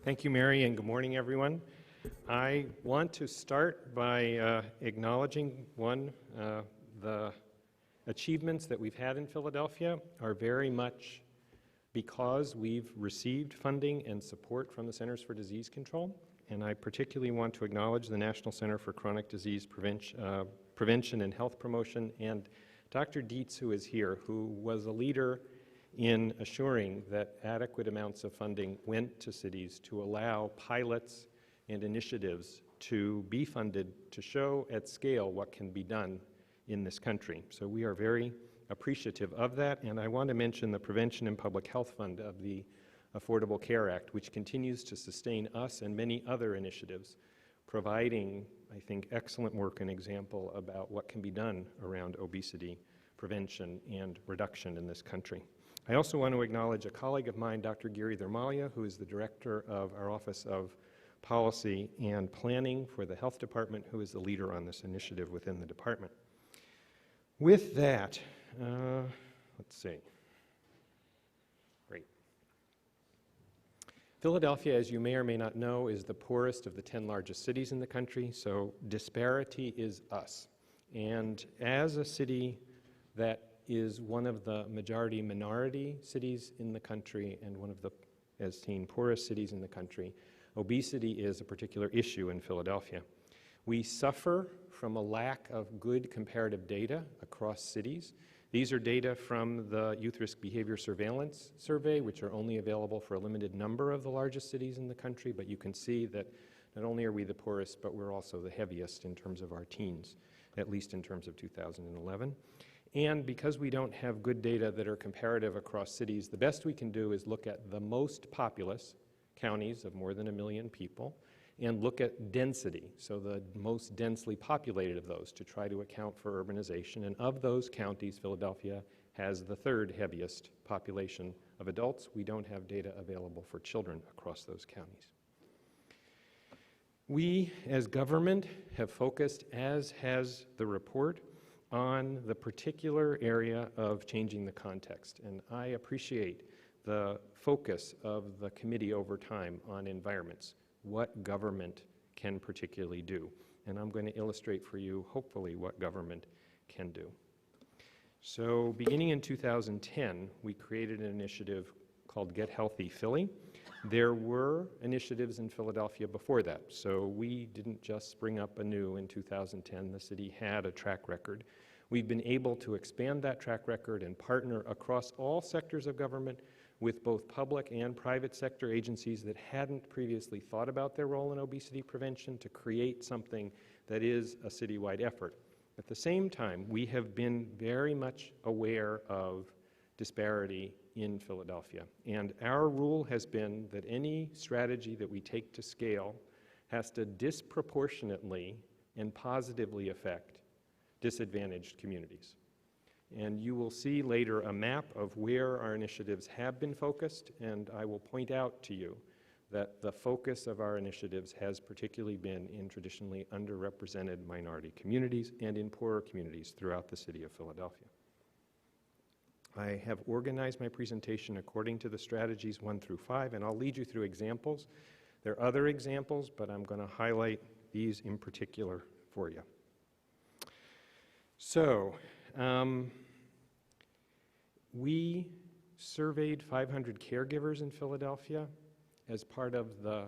Thank you, Mary, and good morning, everyone. I want to start by acknowledging, the achievements that we've had in Philadelphia are very much because we've received funding and support from the Centers for Disease Control, and I particularly want to acknowledge the National Center for Chronic Disease Prevention and Health Promotion, and Dr. Dietz, who is here, who was a leader in assuring that adequate amounts of funding went to cities to allow pilots and initiatives to be funded to show at scale what can be done in this country. So we are very appreciative of that, and I want to mention the Prevention and Public Health Fund of the Affordable Care Act, which continues to sustain us and many other initiatives, providing, I think, excellent work and example about what can be done around obesity prevention and reduction in this country. I also want to acknowledge a colleague of mine, Dr. Giri Dharmalia, who is the director of our Office of Policy and Planning for the Health Department, who is the leader on this initiative within the department. With that, let's see. Great. Philadelphia, as you may or may not know, is the poorest of the 10 largest cities in the country, so disparity is us. And as a city that is one of the majority-minority cities in the country and one of the, as seen, poorest cities in the country, obesity is a particular issue in Philadelphia. We suffer from a lack of good comparative data across cities. These are data from the Youth Risk Behavior Surveillance Survey, which are only available for a limited number of the largest cities in the country, but you can see that not only are we the poorest, but we're also the heaviest in terms of our teens, at least in terms of 2011. And because we don't have good data that are comparative across cities, the best we can do is look at the most populous counties of more than 1 million people and look at density, so the most densely populated of those, to try to account for urbanization. And of those counties, Philadelphia has the third heaviest population of adults. We don't have data available for children across those counties. We, as government, have focused, as has the report, on the particular area of changing the context. And I appreciate the focus of the committee over time on environments, what government can particularly do. And I'm going to illustrate for you, hopefully, what government can do. So beginning in 2010, we created an initiative called Get Healthy Philly. There were initiatives in Philadelphia before that, so we didn't just spring up anew in 2010. The city had a track record. We've been able to expand that track record and partner across all sectors of government with both public and private sector agencies that hadn't previously thought about their role in obesity prevention to create something that is a citywide effort. At the same time, we have been very much aware of disparity in Philadelphia. And our rule has been that any strategy that we take to scale has to disproportionately and positively affect disadvantaged communities. And you will see later a map of where our initiatives have been focused, and I will point out to you that the focus of our initiatives has particularly been in traditionally underrepresented minority communities and in poorer communities throughout the city of Philadelphia. I have organized my presentation according to the strategies 1 through 5, and I'll lead you through examples. There are other examples, but I'm going to highlight these in particular for you. So, we surveyed 500 caregivers in Philadelphia as part of the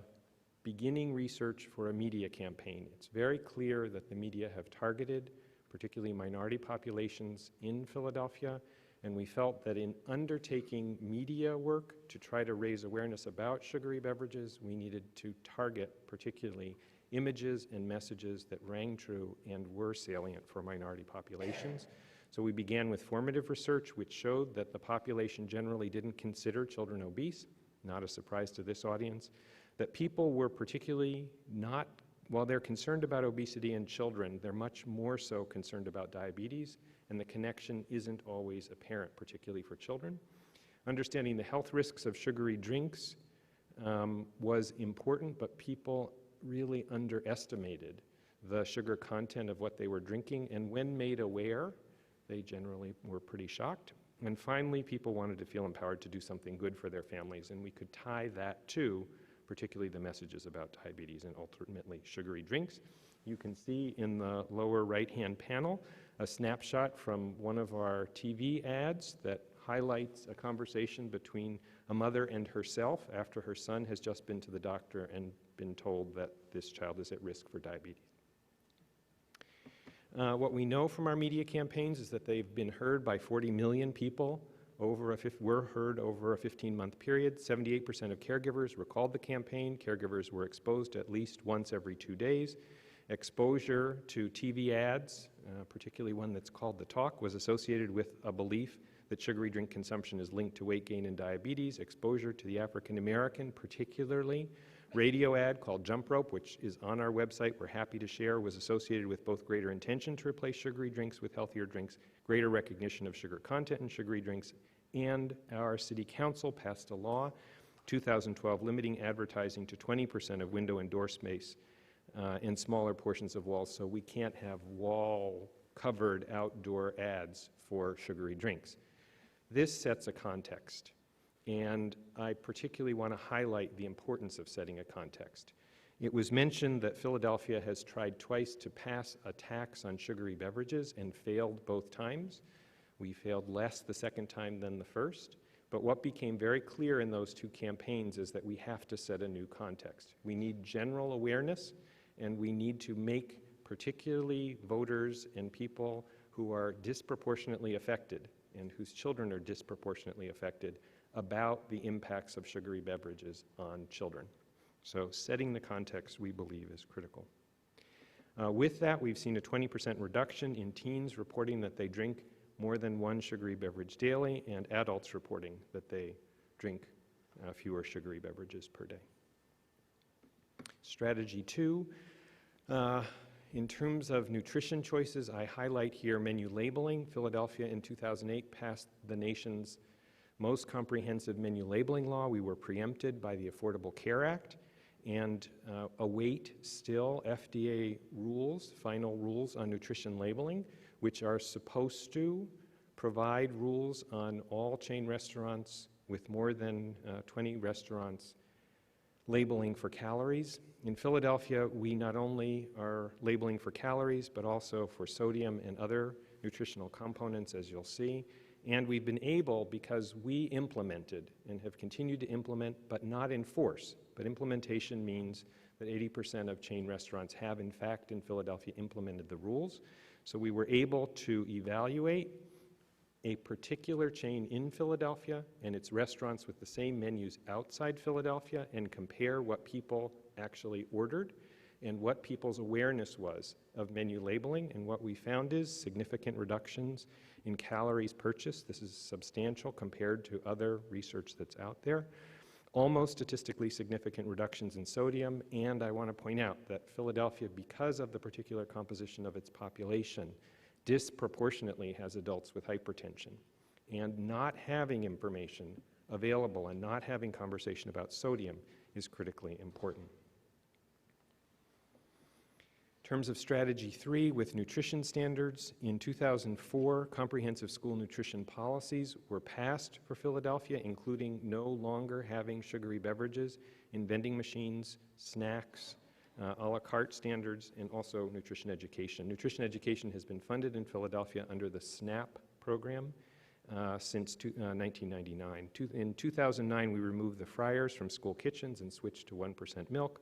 beginning research for a media campaign. It's very clear that the media have targeted particularly minority populations in Philadelphia, and we felt that in undertaking media work to try to raise awareness about sugary beverages, we needed to target particularly images and messages that rang true and were salient for minority populations. So we began with formative research, which showed that the population generally didn't consider children obese, not a surprise to this audience, that people were particularly not, while they're concerned about obesity in children, they're much more so concerned about diabetes, and the connection isn't always apparent, particularly for children. Understanding the health risks of sugary drinks was important, but people really underestimated the sugar content of what they were drinking, and when made aware, they generally were pretty shocked. And finally, people wanted to feel empowered to do something good for their families, and we could tie that to particularly the messages about diabetes and ultimately sugary drinks. You can see in the lower right-hand panel a snapshot from one of our TV ads that highlights a conversation between a mother and herself after her son has just been to the doctor and been told that this child is at risk for diabetes. What we know from our media campaigns is that they've been heard by 40 million people were heard over a 15-month period. 78% of caregivers recalled the campaign. Caregivers were exposed at least once every 2 days. Exposure to TV ads, particularly one that's called The Talk, was associated with a belief that sugary drink consumption is linked to weight gain and diabetes. Exposure to the African American, particularly radio ad called Jump Rope, which is on our website, we're happy to share, was associated with both greater intention to replace sugary drinks with healthier drinks, greater recognition of sugar content in sugary drinks, and our city council passed a law, 2012, limiting advertising to 20% of window and door space and smaller portions of walls, so we can't have wall-covered outdoor ads for sugary drinks. This sets a context. And I particularly want to highlight the importance of setting a context. It was mentioned that Philadelphia has tried twice to pass a tax on sugary beverages and failed both times. We failed less the second time than the first. But what became very clear in those two campaigns is that we have to set a new context. We need general awareness, and we need to make particularly voters and people who are disproportionately affected and whose children are disproportionately affected about the impacts of sugary beverages on children. So setting the context, we believe, is critical. With that, we've seen a 20% reduction in teens reporting that they drink more than one sugary beverage daily, and adults reporting that they drink fewer sugary beverages per day. Strategy 2, in terms of nutrition choices, I highlight here menu labeling. Philadelphia in 2008 passed the nation's most comprehensive menu labeling law. We were preempted by the Affordable Care Act and await still FDA rules, final rules on nutrition labeling, which are supposed to provide rules on all chain restaurants with more than 20 restaurants labeling for calories. In Philadelphia, we not only are labeling for calories, but also for sodium and other nutritional components, as you'll see. And we've been able, because we implemented and have continued to implement, but not enforce. But implementation means that 80% of chain restaurants have, in fact, in Philadelphia, implemented the rules. So we were able to evaluate a particular chain in Philadelphia and its restaurants with the same menus outside Philadelphia and compare what people actually ordered and what people's awareness was of menu labeling. And what we found is significant reductions in calories purchased. This is substantial compared to other research that's out there. Almost statistically significant reductions in sodium, and I want to point out that Philadelphia, because of the particular composition of its population, disproportionately has adults with hypertension. And not having information available and not having conversation about sodium is critically important. In terms of strategy 3 with nutrition standards, in 2004, comprehensive school nutrition policies were passed for Philadelphia, including no longer having sugary beverages in vending machines, snacks, a la carte standards, and also nutrition education. Nutrition education has been funded in Philadelphia under the SNAP program since 1999. In 2009, we removed the fryers from school kitchens and switched to 1% milk.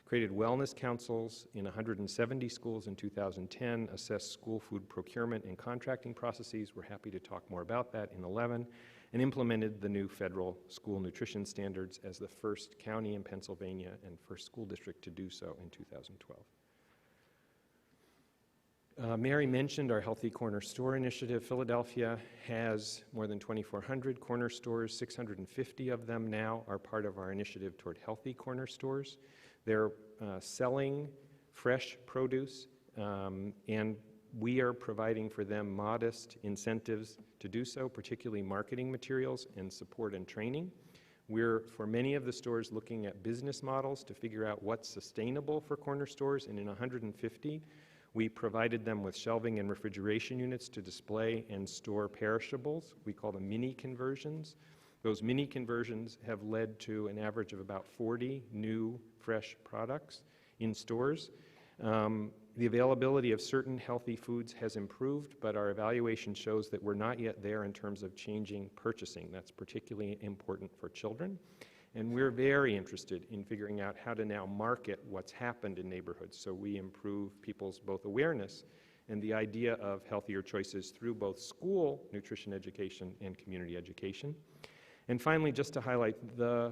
Created wellness councils in 170 schools in 2010, assessed school food procurement and contracting processes. We're happy to talk more about that in 11, and implemented the new federal school nutrition standards as the first county in Pennsylvania and first school district to do so in 2012. Mary mentioned our Healthy Corner Store initiative. Philadelphia has more than 2,400 corner stores. 650 of them now are part of our initiative toward healthy corner stores. They're selling fresh produce, and we are providing for them modest incentives to do so, particularly marketing materials and support and training. We're, for many of the stores, looking at business models to figure out what's sustainable for corner stores, and in 150, we provided them with shelving and refrigeration units to display and store perishables. We call them mini conversions. Those mini conversions have led to an average of about 40 new fresh products in stores. The availability of certain healthy foods has improved, but our evaluation shows that we're not yet there in terms of changing purchasing. That's particularly important for children. And we're very interested in figuring out how to now market what's happened in neighborhoods so we improve people's both awareness and the idea of healthier choices through both school nutrition education and community education. And finally, just to highlight, the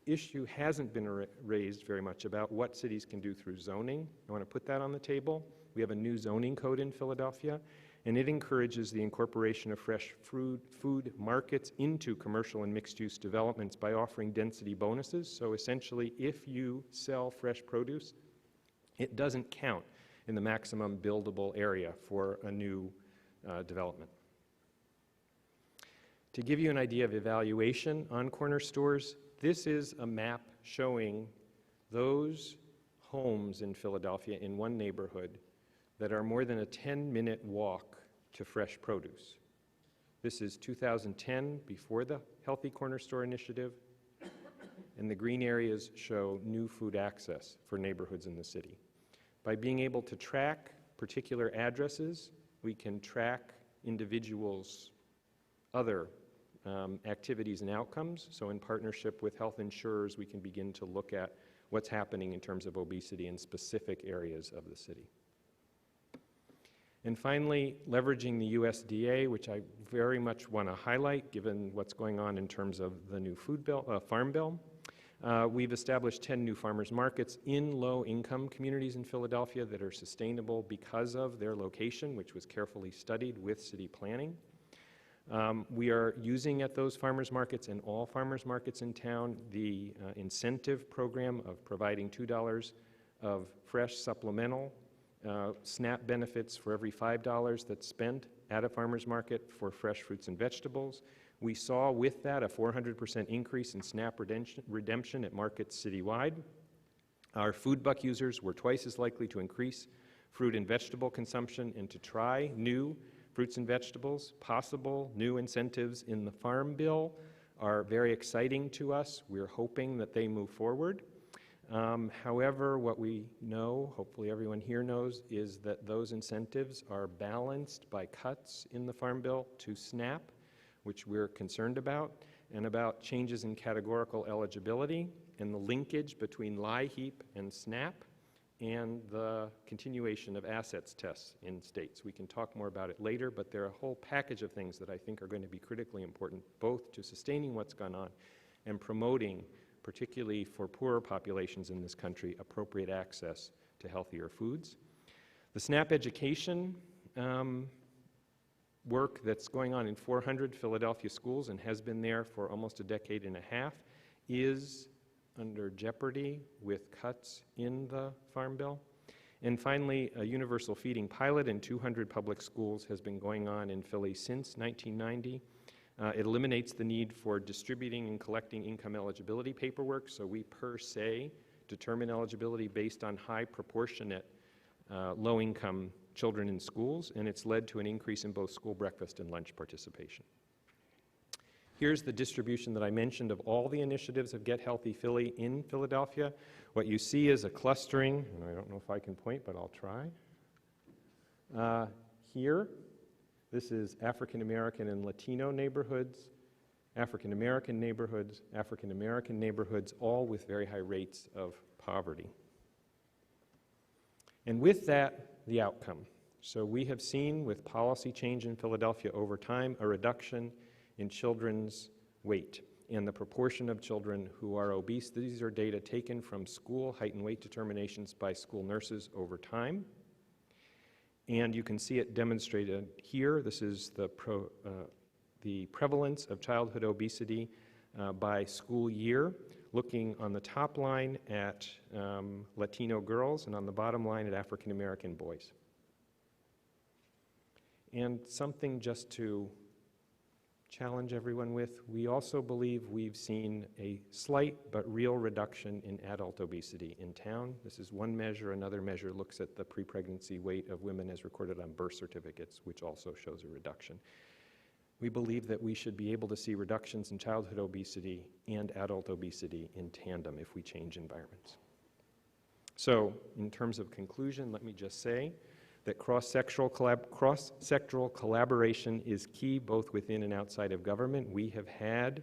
issue hasn't been raised very much about what cities can do through zoning. I want to put that on the table. We have a new zoning code in Philadelphia, and it encourages the incorporation of fresh food markets into commercial and mixed-use developments by offering density bonuses. So essentially, if you sell fresh produce, it doesn't count in the maximum buildable area for a new development. To give you an idea of evaluation on corner stores, this is a map showing those homes in Philadelphia in one neighborhood that are more than a 10-minute walk to fresh produce. This is 2010, before the Healthy Corner Store Initiative, and the green areas show new food access for neighborhoods in the city. By being able to track particular addresses, we can track individuals' other activities and outcomes. So in partnership with health insurers, we can begin to look at what's happening in terms of obesity in specific areas of the city. And finally, leveraging the USDA, which I very much want to highlight given what's going on in terms of the new food bill, farm bill. We've established 10 new farmers markets in low-income communities in Philadelphia that are sustainable because of their location, which was carefully studied with city planning. We are using at those farmers markets and all farmers markets in town the incentive program of providing $2 of fresh supplemental SNAP benefits for every $5 that's spent at a farmer's market for fresh fruits and vegetables. We saw with that a 400% increase in SNAP redemption at markets citywide. Our food buck users were twice as likely to increase fruit and vegetable consumption and to try new fruits and vegetables. Possible new incentives in the Farm Bill are very exciting to us. We're hoping that they move forward. However, what we know, hopefully everyone here knows, is that those incentives are balanced by cuts in the Farm Bill to SNAP, which we're concerned about, and about changes in categorical eligibility and the linkage between LIHEAP and SNAP and the continuation of assets tests in states. We can talk more about it later, but there are a whole package of things that I think are going to be critically important, both to sustaining what's gone on and promoting, particularly for poorer populations in this country, appropriate access to healthier foods. The SNAP education work that's going on in 400 Philadelphia schools and has been there for almost a decade and a half is under jeopardy with cuts in the Farm Bill. And finally, a universal feeding pilot in 200 public schools has been going on in Philly since 1990. It eliminates the need for distributing and collecting income eligibility paperwork, so we per se determine eligibility based on high proportionate low-income children in schools, and it's led to an increase in both school breakfast and lunch participation. Here's the distribution that I mentioned of all the initiatives of Get Healthy Philly in Philadelphia. What you see is a clustering, and I don't know if I can point, but I'll try. Here, this is African American and Latino neighborhoods, African American neighborhoods, African American neighborhoods, all with very high rates of poverty. And with that, the outcome. So we have seen with policy change in Philadelphia over time a reduction in children's weight and the proportion of children who are obese. These are data taken from school height and weight determinations by school nurses over time. And you can see it demonstrated here. This is the prevalence of childhood obesity by school year, looking on the top line at Latino girls and on the bottom line at African American boys. And something just to challenge everyone with, we also believe we've seen a slight but real reduction in adult obesity in town. This is one measure. Another measure looks at the pre-pregnancy weight of women as recorded on birth certificates, which also shows a reduction. We believe that we should be able to see reductions in childhood obesity and adult obesity in tandem if we change environments. So, in terms of conclusion, let me just say that cross-sectoral collaboration is key both within and outside of government. We have had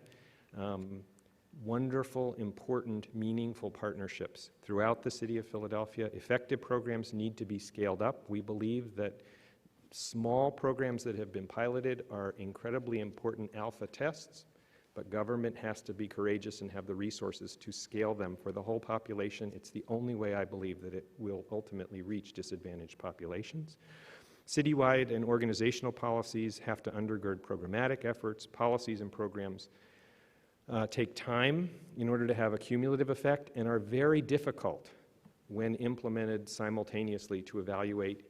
wonderful, important, meaningful partnerships throughout the city of Philadelphia. Effective programs need to be scaled up. We believe that small programs that have been piloted are incredibly important alpha tests, but government has to be courageous and have the resources to scale them for the whole population. It's the only way I believe that it will ultimately reach disadvantaged populations. Citywide and organizational policies have to undergird programmatic efforts. Policies and programs take time in order to have a cumulative effect and are very difficult when implemented simultaneously to evaluate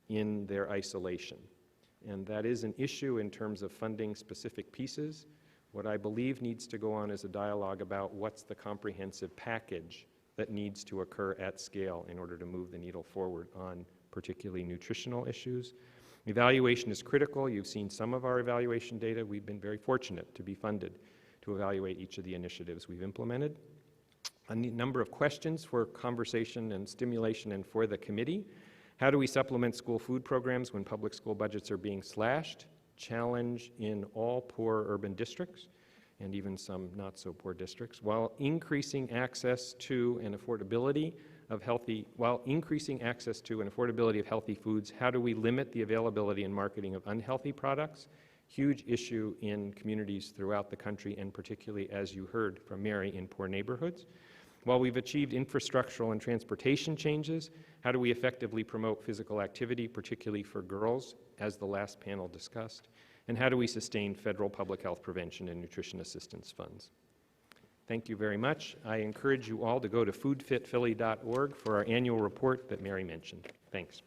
in their isolation. And that is an issue in terms of funding specific pieces. What I believe needs to go on is a dialogue about what's the comprehensive package that needs to occur at scale in order to move the needle forward on particularly nutritional issues. Evaluation is critical. You've seen some of our evaluation data. We've been very fortunate to be funded to evaluate each of the initiatives we've implemented. A number of questions for conversation and stimulation and for the committee. How do we supplement school food programs when public school budgets are being slashed? Challenge in all poor urban districts and even some not so poor districts, while increasing access to and affordability of healthy foods. How do we limit the availability and marketing of unhealthy products? Huge issue in communities throughout the country, and particularly, as you heard from Mary, in poor neighborhoods. While we've achieved infrastructural and transportation changes, how do we effectively promote physical activity, particularly for girls, as the last panel discussed? And how do we sustain federal public health prevention and nutrition assistance funds? Thank you very much. I encourage you all to go to foodfitphilly.org for our annual report that Mary mentioned. Thanks.